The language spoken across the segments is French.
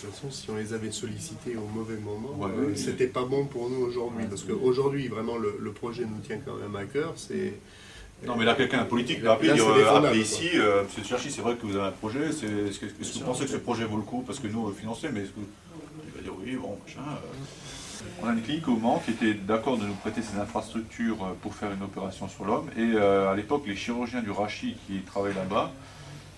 De toute façon, si on les avait sollicités au mauvais moment, Ouais, c'était pas bon pour nous aujourd'hui. Ouais. Parce qu'aujourd'hui, vraiment, le projet nous tient quand même à cœur. Non, mais là, quelqu'un, un politique, l'a appelé, Là, dire c'est défendable, appelez quoi. ici, Monsieur Cherchi, c'est vrai que vous avez un projet, est-ce que vous pensez que ce projet vaut le coup? Parce que nous, financé, mais il va dire oui, bon, machin. On a une clinique au Mans qui était d'accord de nous prêter ses infrastructures pour faire une opération sur l'homme. Et à l'époque, les chirurgiens du Rachis qui travaillaient là-bas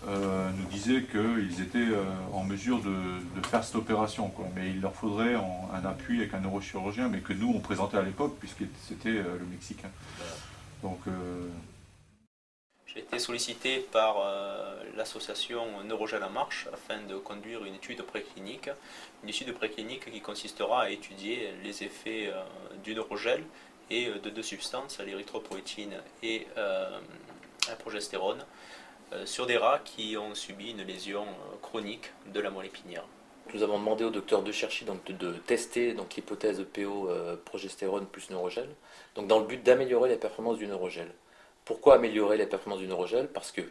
nous disaient qu'ils étaient en mesure de faire cette opération, quoi. Mais il leur faudrait un appui avec un neurochirurgien, mais que nous, on présentait à l'époque, puisque c'était le Mexicain. Donc, J'ai été sollicité par l'association Neurogel en Marche afin de conduire une étude préclinique. Une étude préclinique qui consistera à étudier les effets du neurogel et de deux substances, l'érythropoïétine et la progestérone, sur des rats qui ont subi une lésion chronique de la moelle épinière. Nous avons demandé au docteur De Cherchi de tester l'hypothèse PO progestérone plus neurogel, donc dans le but d'améliorer les performances du neurogel. Pourquoi améliorer les performances du neurogel? Parce que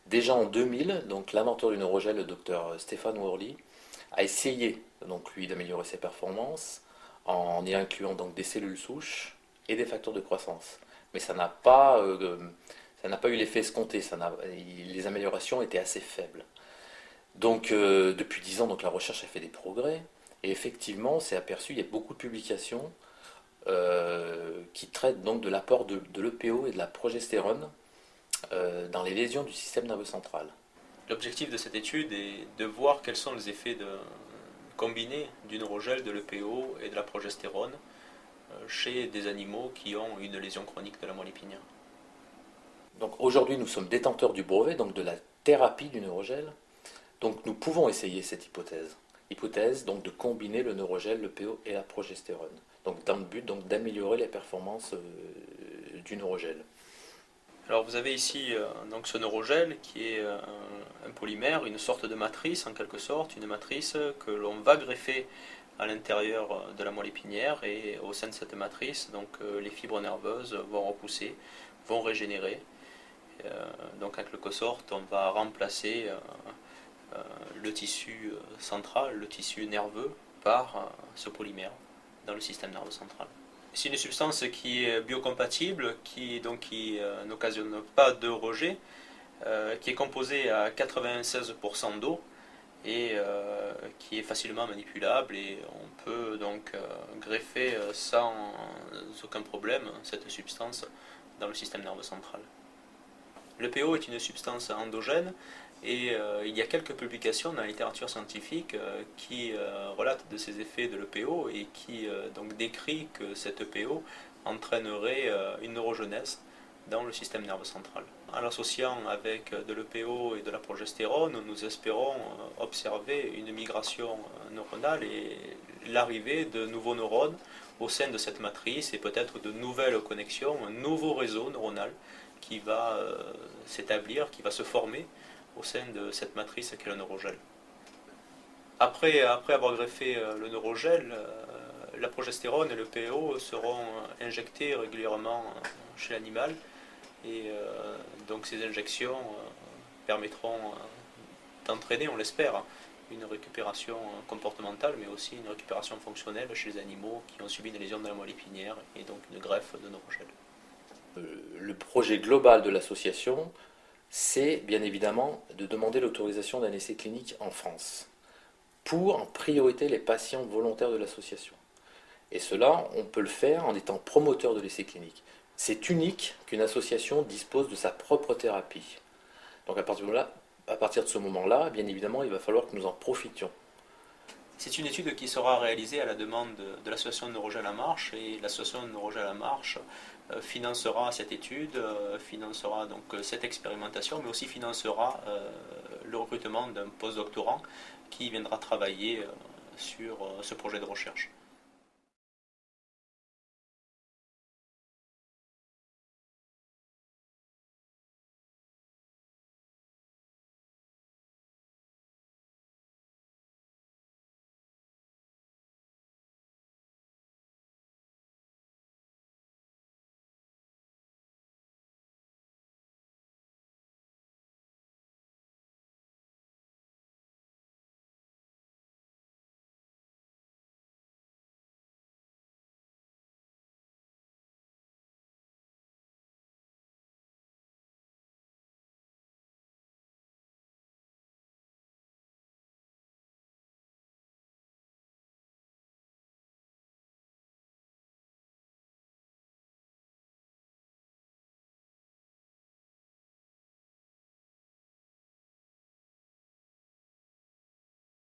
déjà en 2000, donc l'inventeur du neurogel, le docteur Stéphane Worley, a essayé donc lui d'améliorer ses performances en y incluant donc des cellules souches et des facteurs de croissance. Mais ça n'a pas eu l'effet escompté. Les améliorations étaient assez faibles. Donc depuis 10 ans, donc, la recherche a fait des progrès. Et effectivement, on s'est aperçu, il y a beaucoup de publications qui traitent donc de l'apport de l'EPO et de la progestérone dans les lésions du système nerveux central. L'objectif de cette étude est de voir quels sont les effets combinés du neurogel, de l'EPO et de la progestérone chez des animaux qui ont une lésion chronique de la moelle épinière. Donc aujourd'hui, nous sommes détenteurs du brevet, donc de la thérapie du neurogel. Donc nous pouvons essayer cette hypothèse donc de combiner le neurogel, le PO et la progestérone, donc dans le but donc d'améliorer les performances du neurogel. Alors vous avez ici donc ce neurogel qui est un polymère, une sorte de matrice en quelque sorte, une matrice que l'on va greffer à l'intérieur de la moelle épinière, et au sein de cette matrice donc les fibres nerveuses vont repousser, vont régénérer. Donc en quelque sorte on va remplacer le tissu central, le tissu nerveux, par ce polymère dans le système nerveux central. C'est une substance qui est biocompatible, qui n'occasionne pas de rejet, qui est composée à 96% d'eau et qui est facilement manipulable, et on peut donc greffer sans aucun problème cette substance dans le système nerveux central. Le PO est une substance endogène, et il y a quelques publications dans la littérature scientifique qui relatent de ces effets de l'EPO et qui donc décrit que cette EPO entraînerait une neurogenèse dans le système nerveux central. En l'associant avec de l'EPO et de la progestérone, nous espérons observer une migration neuronale et l'arrivée de nouveaux neurones au sein de cette matrice, et peut-être de nouvelles connexions, un nouveau réseau neuronal qui va s'établir, qui va se former au sein de cette matrice qu'est le neurogel. Après avoir greffé le neurogel, la progestérone et le PO seront injectés régulièrement chez l'animal, et donc ces injections permettront d'entraîner, on l'espère, une récupération comportementale, mais aussi une récupération fonctionnelle chez les animaux qui ont subi une lésion de la moelle épinière, et donc une greffe de neurogel. Le projet global de l'association, c'est bien évidemment de demander l'autorisation d'un essai clinique en France, pour en priorité les patients volontaires de l'association. Et cela, on peut le faire en étant promoteur de l'essai clinique. C'est unique qu'une association dispose de sa propre thérapie. Donc à partir de ce moment-là, bien évidemment, il va falloir que nous en profitions. C'est une étude qui sera réalisée à la demande de l'association Neurogel en Marche, et l'association Neurogel en Marche financera cette étude, financera donc cette expérimentation, mais aussi financera le recrutement d'un postdoctorant qui viendra travailler sur ce projet de recherche.